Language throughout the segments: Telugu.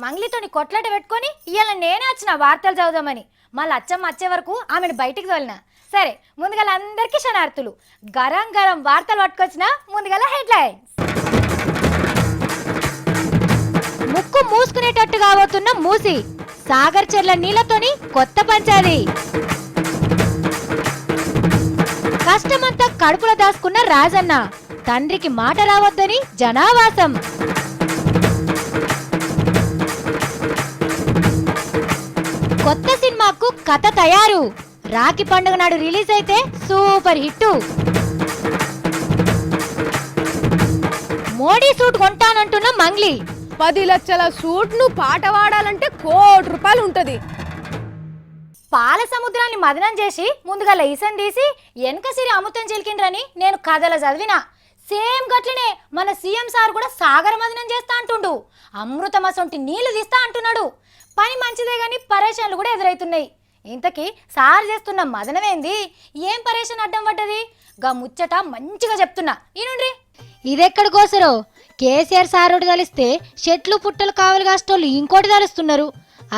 మంగ్లీతోని కొట్లాట పెట్టుకొని ఇవాళ నేనే వచ్చిన వార్తలు చదువుదామని. మళ్ళీ అచ్చమ్మ వచ్చే వరకు ఆమెను బయటికి తోలిన. సరే, ముందుగా అందరికీ శనార్థులు. గరం గరం వార్తలు పట్టుకొచ్చిన. ముందుగా హెడ్లైన్స్. ముక్కు మూసుకునేటట్టు కాబోతున్న మూసి, సాగర్ చెర్ల నీళ్లతోని కొత్త పంచాది. కష్టమంతా కడుపులో దాచుకున్న రాజన్న, తండ్రికి మాట రావద్దని జనావాసం. కొత్త సినిమాకు కథ తయారు, రాఖీ పండుగ నాడు రిలీజ్ అయితే సూపర్ హిట్. మోడీ సూట్ కొంటానంటున్న మంగ్లీ, 10 లక్షల సూట్ ను పాట వాడాలంటే ₹1 కోటి ఉంటది. పాల సముద్రాన్ని మదనం చేసి ముందుగా లైసెన్ తీసి వెనకసిరి అమృతం చిలికిండ్రని నేను కథలో చదివిన. సేమ్ గట్లనే మన సీఎం సార్ కూడా సాగర మదనం చేస్తా అంటుండు. అమృతం అసొంటి నీళ్లు తీస్తా అంటున్నాడు. పని మంచిదే గాని పరేషన్లు కూడా ఎదురవుతున్నాయి. ఇంతకీ సార్ చేస్తున్న మదనమేంది? ఏం పరేషన్ అడ్డం పడ్డది? గా ముచ్చట మంచిగా చెప్తున్నా ఈనుండ్రి. ఇదెక్కడి కోసరో? కేసీఆర్ సారోడు కలిస్తే చెట్లు పుట్టలు కావలి కాస్టోళ్ళు ఇంకోటి తలుస్తున్నారు.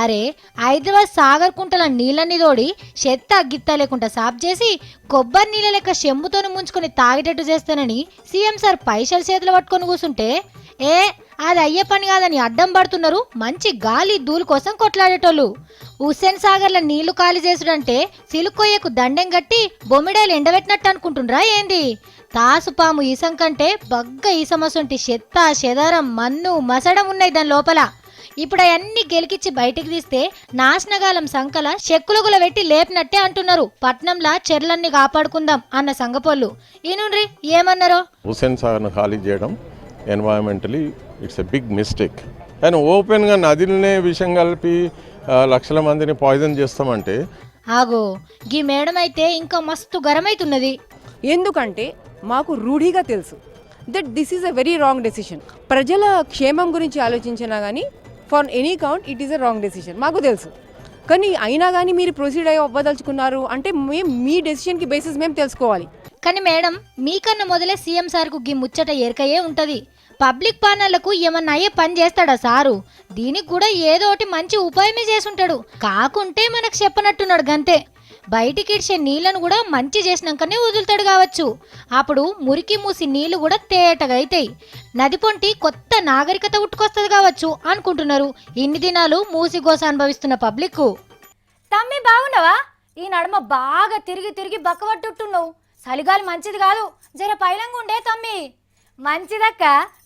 అరే, హైదరాబాద్ సాగర్ కుంటల నీళ్ళని తోడి చెత్త గిత్త లేకుండా సాఫ్ చేసి కొబ్బరి నీళ్ళ లెక్క చెంబుతోని ముంచుకొని తాగేటట్టు చేస్తానని సీఎం సార్ పైసలు చేతులు పట్టుకొని కూర్చుంటే, అది అయ్యే పని కాదని అడ్డం పడుతున్నారు మంచి గాలి ధూళి కోసం కొట్లాడేటోళ్ళు. హుస్సేన్ సాగర్ల నీళ్లు ఖాళీ చేసుడంటే సిలుకొయ్యకు దండెం కట్టి బొమ్మిడాయలు ఎండబెట్టినట్టు అనుకుంటుండ్రా ఏంది? తాసుపాము ఈసం కంటే బగ్గ ఈసమసొంటి చెత్త చెదారం మన్ను మసడం ఉన్నాయి దాని లోపల. ఇప్పుడు అవన్నీ గెలికిచ్చి బయటికి తీస్తే నాశనగాలం సంకల చెక్కులుగుల పెట్టి లేపినట్టే అంటున్నారు. పట్నంలా చెర్లన్నీ కాపాడుకుందాం అన్న సంగపోళ్ళు. ఈనుండ్రి ఏమన్నారో. హుస్సేన్ సాగర్ను ఖాళీ చేయడం environmentally it's a big mistake. And ఓపెన్గా నదిలనే విషయం కలిపి లక్షల మందిని పాయిజన్ చేస్తామంటే ఆగో, గీ మేడం అయితే ఇంకా మస్తు గరమైతున్నది. ఎందుకంటే మాకు రూఢిగా తెలుసు that this is a very wrong decision. ప్రజల క్షేమం గురించి ఆలోచించినా కానీ for any count it is a wrong decision మాకు తెలుసు. కానీ అయినా కానీ మీరు ప్రొసీడ్ అయ్యి అవ్వదలుచుకున్నారు అంటే మీ డెసిషన్కి బేసిస్ మేము తెలుసుకోవాలి. కానీ మేడం, మీకన్నా మొదలే సీఎం సార్కు గీ ముచ్చట ఎరకయే ఉంటది. పబ్లిక్ పానర్లకు ఏమన్నా అయ్యే పని చేస్తాడా సారు? దీనికి కూడా ఏదో ఒకటి మంచి ఉపాయమే చేసుంటాడు. కాకుంటే మనకు చెప్పనట్టున్నాడు గంతే. బయటికి ఇడ్చే నీళ్లను కూడా మంచి చేసినాకనే వదులుతాడు కావచ్చు. అప్పుడు మురికి మూసి నీళ్లు కూడా తేటగా అవుతాయి. నది పొంటి కొత్త నాగరికత ఉట్టుకొస్తుంది కావచ్చు అనుకుంటున్నారు ఇన్ని దినాలు మూసి గోస అనుభవిస్తున్న పబ్లిక్. తమ్మి బాగున్నావా? ఈ నడుమ బాగా తిరిగి తిరిగి బక్కబట్టుట్టున్నావు. చలిగాలి మంచిది కాదు, జర పైలంగా ఉండే తమ్మి. మంచిదక్క,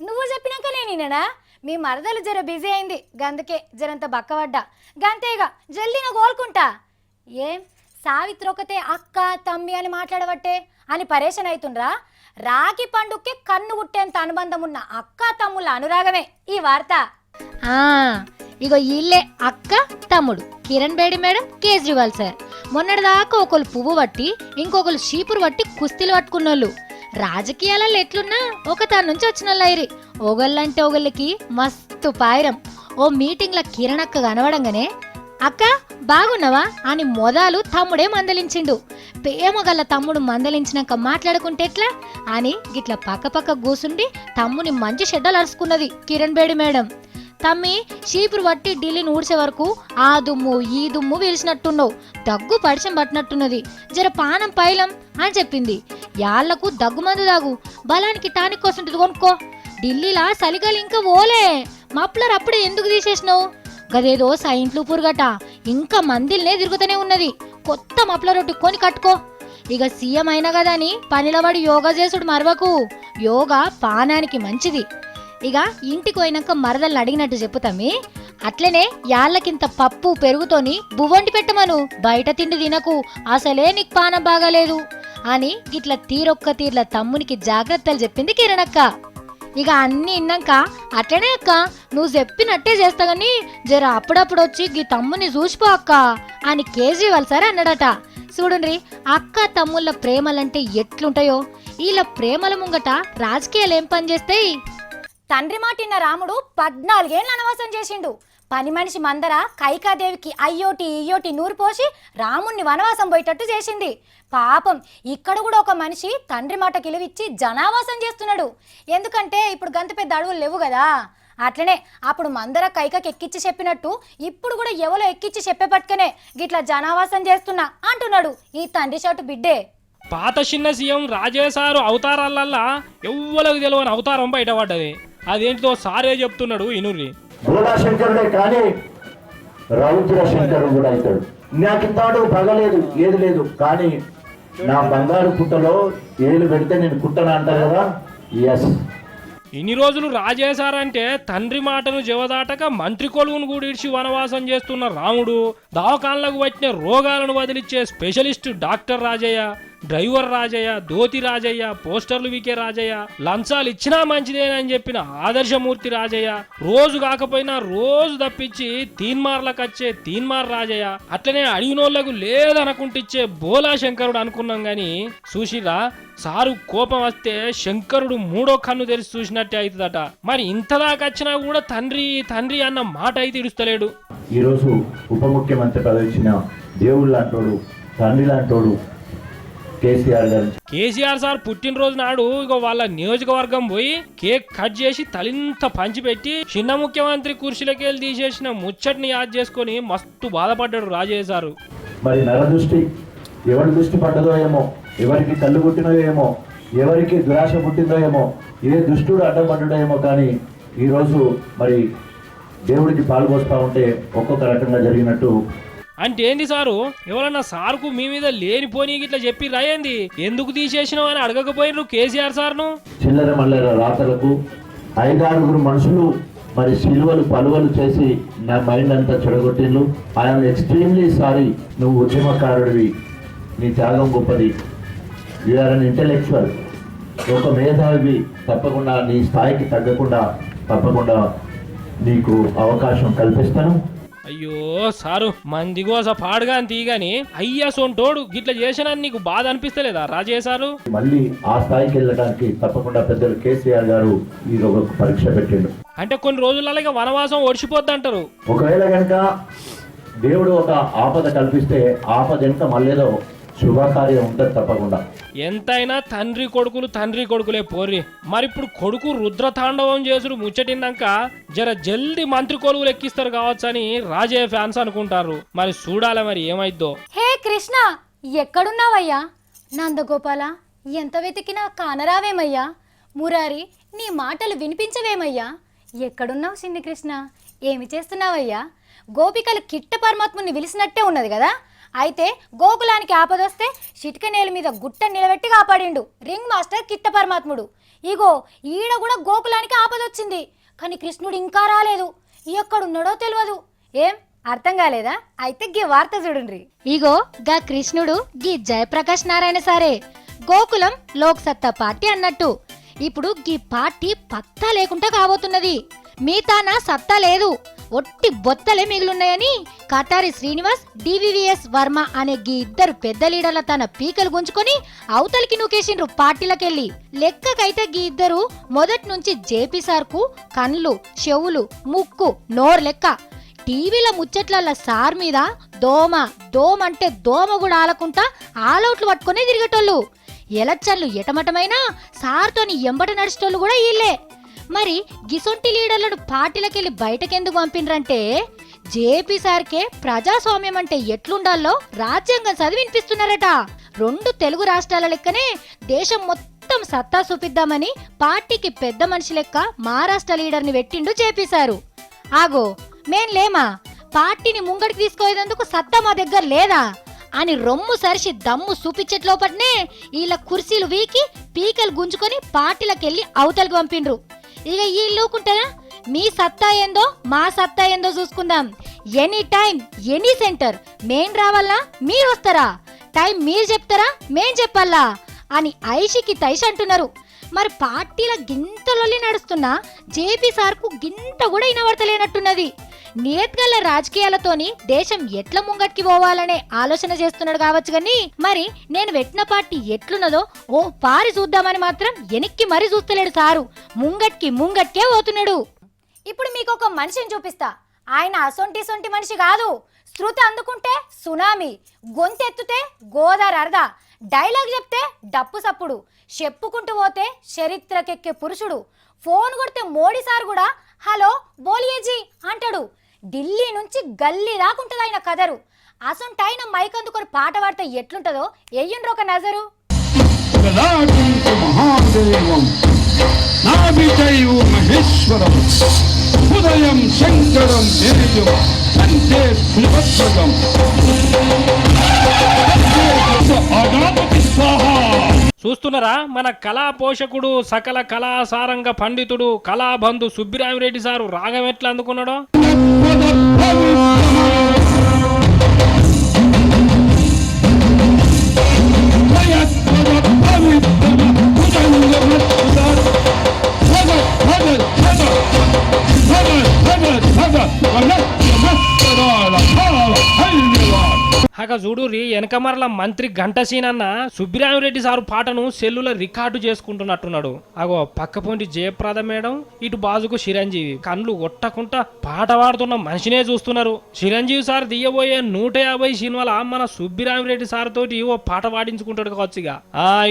నువ్వు చెప్పినాక నేనేనా? మీ మరదలు జర బిజీ అయింది గందుకే జరంత బక్కబడ్డా. గంతేగా జల్దీన కోలుకుంటా. ఏం సావిత్రి ఒకతే అక్క తమ్మి అని మాట్లాడబట్టే అని పరేషన్ అవుతుండ్రా? రాఖీ పండుగకి కన్ను గుట్టేంత అనుబంధం ఉన్న అక్క తమ్ముళ్ళ అనురాగమే ఈ వార్త. ఇగో ఇల్లే అక్క తమ్ముడు కిరణ్ బేడి మేడం, కేజ్రీవాల్ సార్. మొన్నటిదాకా ఒకళ్ళు పువ్వు పట్టి ఇంకొకరు చీపురు పట్టి కుస్తీలు పట్టుకున్నోళ్ళు. రాజకీయాలలో ఎట్లున్నా ఒక తన నుంచి వచ్చిన లైరి. ఒకళ్ళంటే ఒకళ్ళకి మస్తు పాయిరం. ఓ మీటింగ్ల కిరణ్ అక్క కనవడంగానే అక్క బాగున్నావా అని మొదలు తమ్ముడే మందలించిండు. ప్రేమగల్ల తమ్ముడు మందలించినాక మాట్లాడుకుంటే ఎట్లా అని గిట్ల పక్క కూసుండి తమ్ముని మంచి షెడ్డలు అరుచుకున్నది కిరణ్ బేడి మేడం. తమ్మి చీపురు పట్టి ఢిల్లీని ఊడ్చే వరకు ఆ దుమ్ము ఈ దుమ్ము వీల్చినట్టున్నావు, దగ్గు పరిచయం పట్టినట్టున్నది, జర పానం పైలం అని చెప్పింది. యాళ్లకు దగ్గు మందు దాగు, బలానికి టానిక్ కోసం కొనుక్కో. ఢిల్లీలా చలిగాలి ఇంకా ఓలే, మప్లర్ అప్పుడే ఎందుకు తీసేసినావు? గదేదో సైంట్లు పురుగట ఇంకా మందిల్నే తిరుగుతూనే ఉన్నది. కొత్త మప్లర్ రొట్టి కొని కట్టుకో. ఇక సీఎం అయినా కదా అని పనిలబడి యోగా చేసుడు మరవకు. యోగా పానానికి మంచిది. ఇక ఇంటికి పోయినాక మరదల్ని అడిగినట్టు చెప్పుతామి. అట్లనే యాళ్ళకింత పప్పు పెరుగుతోని బువ్వండి పెట్టమను, బయట తిండి తినకు, అసలే నీకు పానం బాగాలేదు అని గిట్ల తీరొక్క తీర్ల తమ్మునికి జాగ్రత్తలు చెప్పింది కిరణక్క. ఇక అన్ని ఇన్నాక అట్లనే అక్క నువ్వు చెప్పినట్టే చేస్తా గాని జర అప్పుడప్పుడు వచ్చి గీ తమ్ముని చూసిపో అక్క అని కేజ్రీవాల్ సార్ అన్నాడట. చూడండి అక్క తమ్ముళ్ళ ప్రేమలంటే ఎట్లుంటాయో. వీళ్ళ ప్రేమల ముంగట రాజకీయాలు ఏం పని చేస్తాయి? తండ్రి మాటిన్న రాముడు 14 ఏళ్ళు వనవాసం చేసిండు. పని మనిషి మందర కైకాదేవికి అయ్యోటి ఇయ్యోటి నూరు పోసి రాముణ్ణి వనవాసం పోయేటట్టు చేసింది. పాపం ఇక్కడ కూడా ఒక మనిషి తండ్రి మాట కిలివిచ్చి జనావాసం చేస్తున్నాడు. ఎందుకంటే ఇప్పుడు గంత పెద్ద అడవులు లేవు కదా, అట్లనే అప్పుడు మందర కైకకి ఎక్కిచ్చి చెప్పినట్టు ఇప్పుడు కూడా ఎవలో ఎక్కిచ్చి చెప్పే పట్టుకనే గిట్లా జనావాసం చేస్తున్నా అంటున్నాడు ఈ తండ్రి షాటు బిడ్డే. పాత చిన్న సీఎం రాజేశారు అవతారాలల్లా ఎవ్వలకు తెలియని అవతారం బయటపడ్డది. అదేంటిదో సారే చెప్తున్నాడు ఇనుర్రి. భోళాశంకరుడే కానీ రౌద్ర శంకరుడు కూడా అవుతాడు. నాకింతాడు పగలేదు ఏది లేదు కానీ నా బంగారు పుట్టలో ఏలు పెడితే నేను కుట్టను అంటారు కదా. ఎస్, ఇన్ని రోజులు రాజేశారంటే తండ్రి మాటను జవదాటక మంత్రి కొలువును కూడా ఇడిచి వనవాసం చేస్తున్న రాముడు, దవాఖాన్లకు వచ్చిన రోగాలను వదిలిచ్చే specialist doctor Rajaiah, driver Rajaiah, dhoti Rajaiah, పోస్టర్లు వికే రాజయ్య, లంచాలు ఇచ్చినా మంచిదేనని చెప్పిన ఆదర్శమూర్తి రాజయ్య, రోజు కాకపోయినా రోజు తప్పించి తీన్మార్లకచ్చే తీన్మార్ రాజయ్య, అట్లనే అడిగినోళ్లకు లేదనుకుంటిచ్చే బోలా శంకరుడు అనుకున్నాం గాని చూసిరా సారు కోపం వస్తే శంకరుడు మూడో కన్ను తెరిచి చూసినట్టే అవుతుందట. మరి ఇంతదాకొచ్చినా కూడా తండ్రి తండ్రి అన్న మాట అయితే ఇడుస్తలేడు. ఈరోజు ఉప ముఖ్యమంత్రి పదవి ఇచ్చిన దేవుడు లాంటోడు, తండ్రి లాంటోడు కేసీఆర్ గారు. కేసీఆర్ సార్ పుట్టినరోజు నాడు ఇక వాళ్ళ నియోజకవర్గం పోయి కేక్ కట్ చేసి తలింత పంచిపెట్టి చిన్న ముఖ్యమంత్రి కుర్చీలకెళ్ళి తీసేసిన ముచ్చట్ని యాద్ చేసుకొని మస్తు బాధపడ్డాడు రాజయ్య సారు. మరి నరదృష్టి ఎవరి దృష్టి పడ్డదో ఏమో, ఎవరికి కళ్ళు పుట్టినో ఏమో, ఎవరికి దురాశ పుట్టిందో ఏమో, ఏ దుష్టుడు అడ్డపడ్డో ఏమో, కానీ ఈరోజు మరి దేవుడికి పాల్గొస్తా ఉంటే ఒక్కొక్క రకంగా జరిగినట్టు. అంటే ఏంది సారు, ఎవరన్నా సార్కు మీ మీద లేనిపోని ఇట్లా చెప్పి రాయంది, ఎందుకు తీసేసినావు అని అడగకపోయినరు కేసీఆర్ సార్ను? చిల్లర మల్లెర రాతలకు 5-6 మనుషులు మరి సిలువలు పలువలు చేసి నా మైండ్ అంతా చెడగొట్టిండ్రు. I'm extremely sorry. నువ్వు ఉద్యమకారుడివి, నీ త్యాగం గొప్పది, యూఆర్ అన్ ఇంటెలెక్చువల్, ఒక మేధావి. తప్పకుండా నీ స్థాయికి తగ్గకుండా తప్పకుండా నీకు అవకాశం కల్పిస్తాను. అయ్యో సారు మంది కోస పాడుగా తీగాని అయ్యా సొంటోడు గిట్లా చేసినా నీకు బాధ అనిపిస్తలేదా రాజయ్య సారు? మళ్ళీ ఆ స్థాయికి వెళ్ళడానికి తప్పకుండా పెద్దలు కేసీఆర్ గారు ఈ ఒక పరీక్ష పెట్టిండు. అంటే కొన్ని రోజులలో వనవాసం ఒడిచిపోద్ది అంటారు. ఒకవేళ కనుక దేవుడు ఒక ఆపద కల్పిస్తే ఆపద వెనుక మళ్ళేదో శుభకార్యం ఉంటుంది తప్పకుండా. ఎంతైనా తండ్రి కొడుకులే పోర్రి. మరి ఇప్పుడు కొడుకు రుద్రతాండవం చేసుడు ముచ్చటిన్నాక జర జల్దీ మంత్రి కొలువులు ఎక్కిస్తారు కావచ్చని రాజయ్య ఫ్యాన్స్ అనుకుంటారు. మరి చూడాలి మరి ఏమైద్దో. హే కృష్ణ, ఎక్కడున్నావయ్యా? నందగోపాల, ఎంత వెతికినా కానరావేమయ్యా? మురారి, నీ మాటలు వినిపించవేమయ్యా? ఎక్కడున్నావు చిన్ని కృష్ణ? ఏమి చేస్తున్నావయ్యా? గోపికలు కిట్ట పరమాత్ముని పిలిచినట్టే ఉన్నది కదా. అయితే గోకులానికి ఆపదొస్తే చిటికనేల మీద గుట్ట నిలబెట్టి కాపాడిండు రింగ్ మాస్టర్ కిట్ట పరమాత్ముడు. ఇగో ఈడ కూడా గోకులానికి ఆపదొచ్చింది, కానీ కృష్ణుడు ఇంకా రాలేదు. ఎక్కడున్నాడో తెలియదు. ఏం అర్థం కాలేదా? అయితే గీ వార్త చూడండి. ఇగో గా కృష్ణుడు గీ జయప్రకాష్ నారాయణ సారే గోకులం లోక్ సత్తా పార్టీ అన్నట్టు. ఇప్పుడు గీ పార్టీ పత్తా లేకుండా కాబోతున్నది. మిగతాన సత్తా లేదు, ఒట్టి బొత్తలే మిగిలిన్నాయని కటారి శ్రీనివాస్, డివివిఎస్ వర్మ అనే గీ ఇద్దరు పెద్ద లీడర్ల తన పీకలు గుంజుకొని అవతలికి నూకేసిండ్రు పార్టీలకెళ్ళి. లెక్కకైతే గీ ఇద్దరు మొదటి నుంచి జేపీ సార్కు కన్లు, చెవులు, ముక్కు, నోరు లెక్క. టీవీల ముచ్చట్ల సార్ మీద దోమ అంటే దోమ కూడా ఆలకుంటా ఆలౌట్లు పట్టుకునే తిరిగేటోళ్ళు. ఎలక్షన్లు ఎటమటమైనా సార్తోని ఎంబట నడిచేటోళ్ళు కూడా వీళ్ళే. మరి గిసొంటి లీడర్లను పార్టీలకెళ్ళి బయటకెందుకు పంపినరంటే జేపీ సార్కే ప్రజాస్వామ్యం అంటే ఎట్లుండాలో రాజ్యాంగం చదివి వినిపిస్తున్నారట. 2 తెలుగు రాష్ట్రాల లెక్కనే దేశం మొత్తం సత్తా చూపిద్దామని పార్టీకి పెద్ద మనిషి లెక్క మహారాష్ట్ర లీడర్ని పెట్టిండు జేపీ సారు. ఆగో మేం లేమా? పార్టీని ముంగడికి తీసుకోయేందుకు సత్తా మా దగ్గర లేదా అని రొమ్ము సరిసి దమ్ము చూపించట్లోపట్నే వీళ్ళ కుర్చీలు వీకి పీకలు గుంజుకొని పార్టీలకెళ్ళి అవతలికి పంపిండ్రు. ఇక వీళ్ళుకుంటారా? మీ సత్తా ఏందో మా సత్తా ఏందో చూసుకుందాం. ఎనీ టైం ఎనీ సెంటర్ మేం రావాలా, మీరు వస్తారా? టైం మీరు చెప్తారా, మేం చెప్పాలా అని ఐషికి తైష్ అంటున్నారు. మరి పార్టీల గింతలొల్లి నడుస్తున్నా జేపీ సార్కు గింత కూడా వినబడతలేనట్టున్నది. నియత్గల రాజకీయాలతోని దేశం ఎట్లా ముంగట్కి పోవాలనే ఆలోచన చేస్తున్నాడు కావచ్చు కానీ మరి నేను పెట్టిన పార్టీ ఎట్లున్నదో ఓ పారి చూద్దామని మాత్రం వెనక్కి మరీ చూస్తలేడు సారు. ముంగట్కే పోతున్నాడు. ఇప్పుడు మీకు ఒక మనిషిని చూపిస్తా. ఆయన అసొంటి మనిషి కాదు. శృతి అందుకుంటే సునామీ, గొంతెత్తుతే గోదావరి అరద, డైలాగ్ చెప్తే డప్పు సప్పుడు, చెప్పుకుంటూ పోతే చరిత్రకెక్కే పురుషుడు. ఫోన్ కొడితే మోడీ సార్ కూడా హలో బోలియేజీ అంటాడు. ఢిల్లీ నుంచి గల్లీ దాకుంటుంది ఆయన కదరు. అసొంటైన మైక్ అందుకొని పాట పాడితే ఎట్లుంటుందో ఎయ్యండ్రు ఒక నజరు. ఉదయం శంకరం చూస్తున్నారా, మన కళా పోషకుడు, సకల కళాసారంగ పండితుడు, కళాబంధు సుబ్బిరామిరెడ్డి సారు రాగం ఎట్లా అందుకున్నాడో. హక చూడురి, వెనకమరల మంత్రి ఘంటసీనన్న సుబ్బిరామిరెడ్డి సారు పాటను సెల్లులో రికార్డు చేసుకుంటున్నట్టున్నాడు. అగో పక్కపొంటి జయప్రద మేడం, ఇటు బాజుకు చిరంజీవి కళ్ళు ఒట్టకుండా పాట పాడుతున్న మనిషినే చూస్తున్నారు. చిరంజీవి సార్ దియ్యబోయే 150 సినిమాల మన సుబ్బిరామిరెడ్డి సార్ తోటి ఓ పాట పాడించుకుంటాడు కావచ్చు.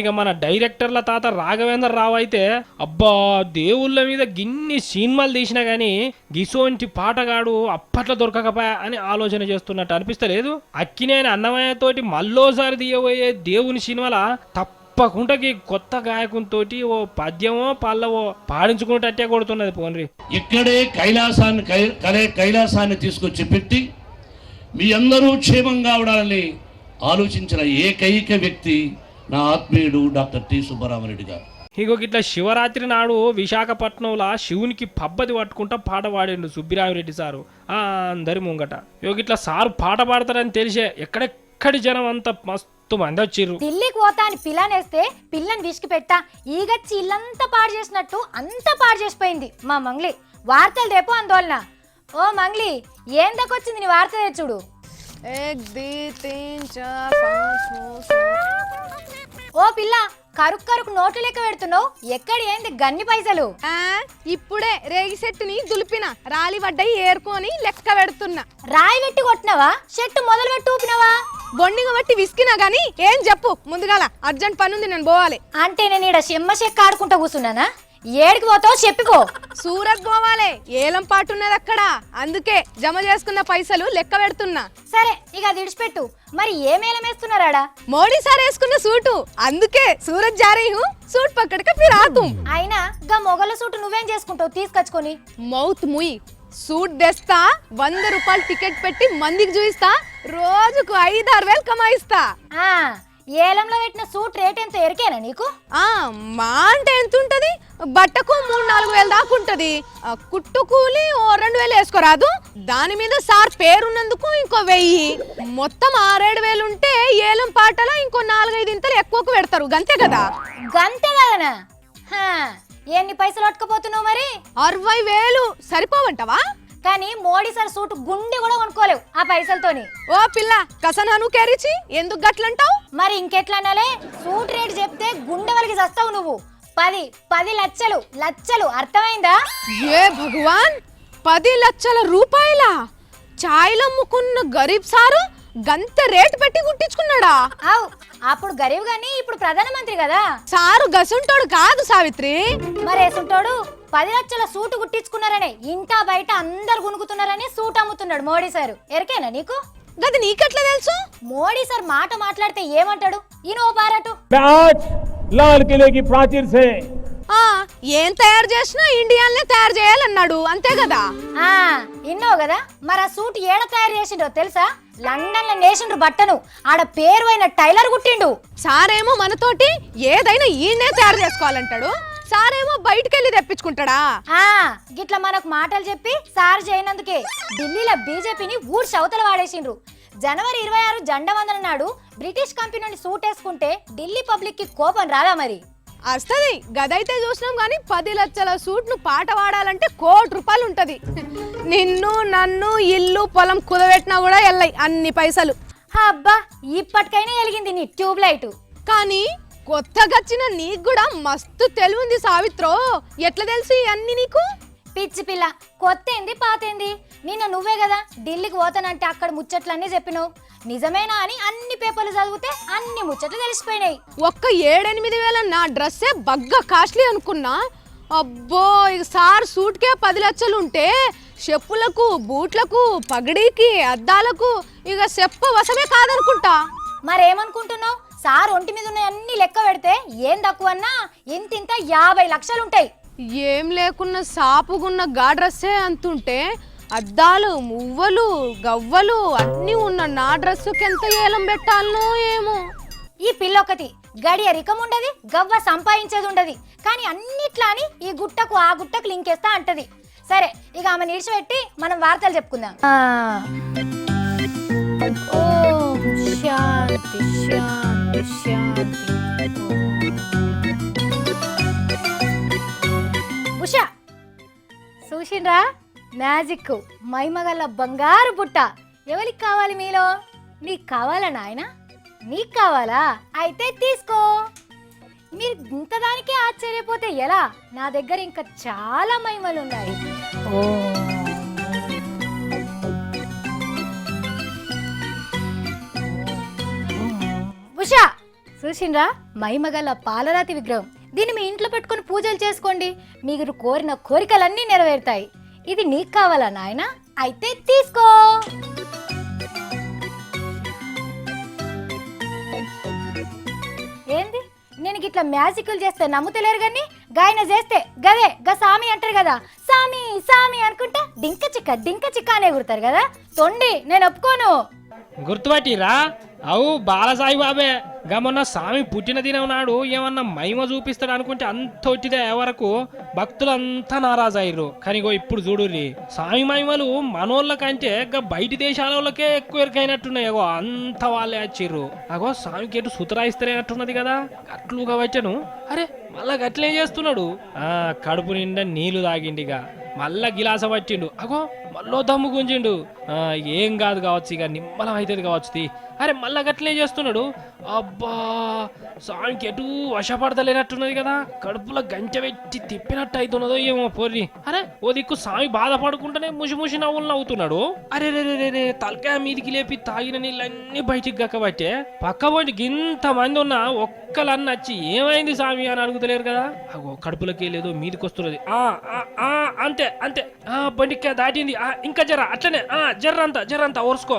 ఇక మన డైరెక్టర్ల తాత రాఘవేంద్ర రావు అయితే అబ్బా దేవుళ్ళ మీద గిన్ని సినిమాలు తీసినా గానీ గిసోంటి పాటగాడు అప్పట్లో దొరకకపోయా అని ఆలోచన చేస్తున్నట్టు అనిపిస్తలేదు. అక్కినే అన్నమయ్యతోటి మళ్ళోసారి తీయబోయే దేవుని సినిమాల తప్పకుండా కొత్త గాయకునితోటి ఓ పద్యమో పల్లవో పాడించుకుంటే కొడుతున్నది పోన్రి. ఇక్కడే కైలాసాన్ని తీసుకొచ్చి పెట్టి మీ అందరూ క్షేమంగా ఉండాలని ఆలోచించిన ఏకైక వ్యక్తి నా ఆత్మీయుడు డాక్టర్ టి సుబ్బరామరెడ్డి గారు. ఇగో గిట్లా శివరాత్రి నాడు విశాఖపట్నంలో శివునికి పబ్బది పట్టుకుంటా పాట పాడిండు సుబ్బిరామిరెడ్డి సారు అందరి ముంగట. ఇగో గిట్లా సారు పాట పాడతారని తెలిసే ఎక్కడెక్కడి జనం అంతా మస్తు మంది వచ్చిర్రు. ఢిల్లీకి పోతా అని పిల్లనేస్తే పిల్లని విసికి పెట్టా ఈగచ్చి ఇల్లంతా పాడు చేసినట్టు అంతా పాడు చేసిపోయింది మా మంగ్లీ. వార్తలు రేపు ఆందోళన. ఓ మంగ్లీ, ఏం దక్కొచ్చింది నీ వార్త తెచ్చుడు. 1 2 3 4 5 6 ఓ పిల్ల, కరుకు నోట్లు లెక్క పెడుతున్నావు, ఎక్కడి ఏంది గన్ని పైసలు? ఇప్పుడే రేగి చెట్టుని దులిపిన, రాలి వడ్డయి ఏరుకొని లెక్క పెడుతున్నా. రాయి పెట్టి కొట్టినవా, చెట్టు మొదలు పెట్టి ఊపినవా? బొండిగా బట్టి విసికినా గానీ ఏం చెప్పు ముందుగాల, అర్జెంట్ పని ఉంది, నేను పోవాలి. అంటే నేను ఈడ చెమ్మ చెక్క ఆడుకుంటా కూర్చున్నానా? ఏడికి పోతావు చెప్పిపో. సూరత్ పోవాలి, ఏలం పాటున్నది అక్కడ, అందుకే జమ చేసుకున్న పైసలు లెక్క పెడుతున్నా. సరే ఇక అది ఇడిచిపెట్టు, మరి ఏమేలం వేస్తున్నారాడా? మోడీ సార్ వేసుకున్న సూటు, అందుకే సూరత్ జారీ హూ, సూట్ పక్కడికి ఫిర్ ఆతుం. అయినా గా మొగల సూటు నువ్వేం చేసుకుంటావు తీసుకొచ్చుకొని? మౌత్ ముయ్, సూట్ తెస్తా, 100 రూపాయలు టికెట్ పెట్టి మందికి చూయిస్తా, రోజుకు 5-6 వేలు కమాయిస్తా. ఏలంలో పెట్టిన సూట్ రేట్ ఎంత ఎరికేనా నీకు? మా అంటే ఎంత ఉంటది, బట్టకు 3-4 వేలు దాకా ఉంటది, కుట్టు కూలి ఓ 2 వేలు వేసుకోరాదు, దాని మీద సార్ పేరున్నందుకు ఇంకో 1000, మొత్తం 6-7 వేలు ఉంటే ఏలం పాటలో ఇంకో 4-5 ఇంతలు ఎక్కువకు పెడతారు, గంతే కదా. గంతే కదనా? ఎన్ని పైసలు పట్టుకుపోతున్నావు మరి? 60 వేలు సరిపోవంటవా? కానీ మోడీ సార్ సూట్ గుండె కూడా కొనుక్కోలేవు ఆ పైసలతోని. ఓ పిల్ల, కసనాను కేరిచి ఎందుకు గట్లంటావు? మరి ఇంకెట్లా అనాలే? సూట్ రేట్ చెప్తే గుండె వలికి చస్తావు నువ్వు. 10 లక్షలు అర్థమైందా? ఏ భగవాన్, 10 లక్షల రూపాయల ఛాయలమ్ముకున్న గరీబ్ సారు గంత రేట్ పెట్టి కుట్టించుకున్నాడా? అవు, అప్పుడు గరీబ్ గాని ఇప్పుడు ప్రధానమంత్రి కదా. సారు గసుంటోడు కాదు సావిత్రి. మరేసుంటోడు 10 లక్షల సూటు కుట్టించుకున్నారనే ఇంటా బయట అందరు గునుకుతున్నారని సూట్ అమ్ముతున్నాడు మోడీ సారు. ఎరికేనా నీకు? గది నీకెట్లా తెలుసు? మోడీ సార్ మాట మాట్లాడితే ఏమంటాడు? ఈయన పారాటు లాల్ కిలేకి ప్రాచీర్ సే ఏం తయారు చేసినా ఇండియానే తయారు చేయాలన్నాడు, అంతే కదా. ఇన్నావు కదా, మరి ఆ సూట్ ఏడ తయారు చేసిండో తెలుసా? లండన్ లో నేసిండ్రు బట్టను, ఆడ పేరు అయిన టైలర్ కుట్టిండు. సారేమో మనతోటి ఏదైనా ఈయనే తయారు చేసుకోవాలంటాడు, సారేమో బయటకెళ్ళి తెప్పించుకుంటాడా? గిట్లా మనకు మాటలు చెప్పి సార్ చేయనందుకే ఢిల్లీలో బీజేపీని ఊరు శవతల వాడేసిండ్రు. జనవరి 26 జెండా వందన నాడు బ్రిటిష్ కంపెనీ సూట్ వేసుకుంటే ఢిల్లీ పబ్లిక్ కి కోపం రాదా మరి? వస్తుంది, గదైతే చూసినాం గానీ 10 లక్షల సూట్ ను పాట వాడాలంటే 1 కోటి రూపాయలు ఉంటది. నిన్ను నన్ను ఇల్లు పొలం కుదబెట్టినా కూడా ఎల్లై అన్ని పైసలు. అబ్బా, ఇప్పటికైనా వెలిగింది నీ ట్యూబ్ లైట్. కానీ కొత్తగా వచ్చిన నీకు కూడా మస్తు తెలివింది సావిత్రో, ఎట్లా తెలుసు అన్ని నీకు? పిచ్చి పిల్ల, కొత్త ఏంది పాతేంది? నిన్న నువ్వే కదా ఢిల్లీకి పోతానంటే అక్కడ ముచ్చట్లన్నీ చెప్పినావు. నిజమేనా అని అన్ని పేపర్లు చదివితే అన్ని ముచ్చట్లు తెలిసిపోయినాయి. ఒక్క 7-8 వేల నా డ్రెస్సే బగ్గా కాస్ట్లీ అనుకున్నా. అబ్బో ఇక సార్ సూట్కే 10 లక్షలు ఉంటే చెప్పులకు, బూట్లకు, పగడీకి, అద్దాలకు ఇక చెప్ప వశమే కాదనుకుంటా. మరేమనుకుంటున్నావు? సార్ ఒంటి మీద ఉన్న అన్ని లెక్క పెడితే ఏం తక్కువన్నా ఇంతింత 50 లక్షలుంటాయి. ఏం లేకున్న సాపుగున్న గా డ్రెస్సే అంతుంటే అద్దాలు, మువ్వలు, గవ్వలు అన్నీ ఉన్న నా డ్రెస్సుకి ఎంత ఏలం పెట్టాలనో ఏమో. ఈ పిల్లొకటి గడియ రికముండది, గవ్వ సంపాదించేది ఉండదు. కానీ అన్నిట్లా అని ఈ గుట్టకు ఆ గుట్టకు లింకేస్తా అంటది. సరే ఇక ఆమె నిడిచిపెట్టి మనం వార్తలు చెప్పుకుందాం. ఓం శాంతి శాంతి శాంతి. ఉషా చూసిండ్రా మ్యాజిక్ మైమగల్ల బంగారు బుట్ట. ఎవరికి కావాలి మీలో? నీకు కావాలా నాయన? నీకు కావాలా? అయితే తీసుకో. మీరు ఇంతదానికే ఆశ్చర్యపోతే ఎలా? నా దగ్గర ఇంకా చాలా మైమలు ఉన్నాయి. ఉషా చూసిండ్రా మైమగల్ల పాలరాతి విగ్రహం. దీన్ని మీ ఇంట్లో పెట్టుకుని పూజలు చేసుకోండి, మీరు కోరిన కోరికలన్నీ నెరవేరుతాయి. ఇది నీకు కావాలా నాయనా? అయితే తీసుకో. ఏంది నేను ఇట్లా మ్యాజిక్లు చేస్తే నమ్ముతలేరు కానీ గాయన చేస్తే గదే గా సామి అంటారు కదా, సామి సామి అనుకుంటా డింక చిక్క అనే గుర్తారు కదా. తొండి నేను ఒప్పుకోను. గుర్తుపట్టిరా? అవు బాలసాయి బాబే. గమన్న స్వామి పుట్టిన దినం నాడు ఏమన్నా మహిమ చూపిస్తాడు అనుకుంటే అంత ఒట్టిదే వరకు భక్తులంతా నారాజయ్యారు. కానిగో ఇప్పుడు చూడుర్రి, స్వామి మహిమలు మనోళ్ళ కంటే బయటి దేశాల వాళ్ళకే ఎక్కువ ఎరికైనట్టున్నాయి. అగో అంత వాళ్ళే వచ్చిర్రు. అగో స్వామికి ఎటు సుతరాయిస్తలేనట్టున్నది కదా, అట్లుగా వచ్చాను. అరే మళ్ళా గట్లే చేస్తున్నాడు. కడుపు నిండా నీళ్లు తాగిండిగా మళ్ళా గిలాస పట్టిండు. అగో మళ్ళీ దమ్ము గుంజిండు. ఏం కాదు కావచ్చు, ఇక నిమ్మలం అవుతుంది కావచ్చు. అరే మళ్ళా గట్లే చేస్తున్నాడు. అబ్బా స్వామికి ఎటు వశపడతలేనట్టున్నది కదా, కడుపులో గంట పెట్టి తిప్పినట్టు అవుతున్నదో ఏమో పోర్రి. అరే ఓ దిక్కు స్వామి బాధపడుకుంటేనే ముసి నవ్వులు నవ్వుతున్నాడు. అరే రే తలకాయ మీదికి లేపి తాగిన నీళ్ళన్నీ బయటికి గక్కబట్టే పక్క పోయి ఇంత మంది ఉన్నా ఒక్కలన్న వచ్చి ఏమైంది స్వామి అని అడుగుతలేరు కదా. అగో కడుపులకి లేదో మీదికి వస్తున్నది. అంతే అంతే, బండిక్క దాటింది. ఇంకా జర అట్లనే జర్రంతా ఓర్చుకో.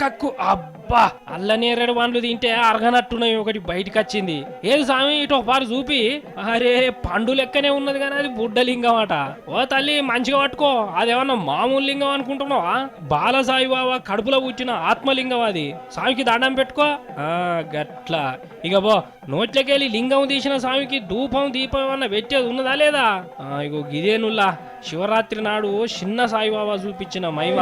కక్కు. అబ్బా అల్లనేరేడు పండ్లు తింటే అరగనట్టున్నాయి, ఒకటి బయటకు వచ్చింది. ఏది స్వామి ఇటు ఒక పారు చూపి. అరే పండు లెక్కనే ఉన్నది కానీ అది బుడ్డ లింగం అట. ఓ తల్లి మంచిగా పట్టుకో, అదేమన్నా మామూలు లింగం అనుకుంటున్నావా? బాలసాయి బాబా కడుపులో పుట్టిన ఆత్మలింగం అది. స్వామికి దండం పెట్టుకో. గట్లా ఇక బో నోట్లకెళ్ళి లింగం తీసిన స్వామికి ధూపం దీపం ఏమన్నా పెట్టేది ఉన్నదా లేదా? ఇగో గిదేనుల్లా శివరాత్రి నాడు చిన్న సాయిబాబా చూపించిన మహిమ.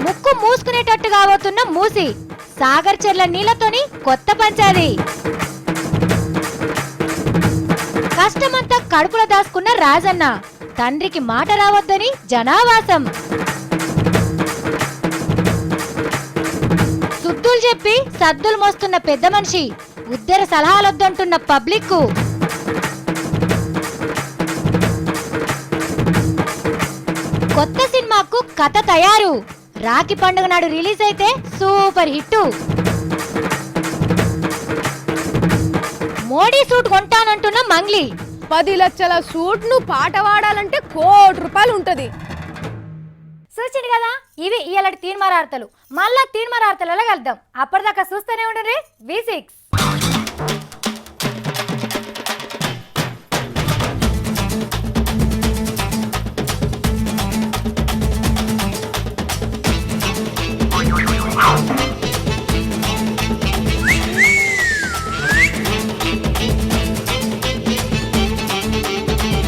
ముక్కు మూసుకునేటట్టు కాబోతున్న మూసి సాగర్ చెర్ల నీళ్లతోని కొత్త పంచాది. కష్టమంతా కడుపులో దాచుకున్న రాజన్న తండ్రికి మాట రావద్దని జనావాసం. సుద్దులు చెప్పి సద్దులు మోస్తున్న పెద్ద మనిషి, ఉద్దర సలహాలొద్దంటున్న పబ్లిక్. కొత్త సినిమాకు కథ తయారు. రాఖీ పండుగ నాడు రిలీజ్ అయితే సూపర్ హిట్. మోడీ సూట్ కొంటానంటున్న మంగ్లీ. 10 లక్షల సూట్ ను పాట పాడాలంటే ₹1 కోటి ఉంటది. చూసింది కదా, ఇవి ఇలాంటి తీర్మారార్తలు. మళ్ళా తీర్మారార్తలలో కలుద్దాం. అప్పటిదాకా చూస్తూనే ఉండండి V6.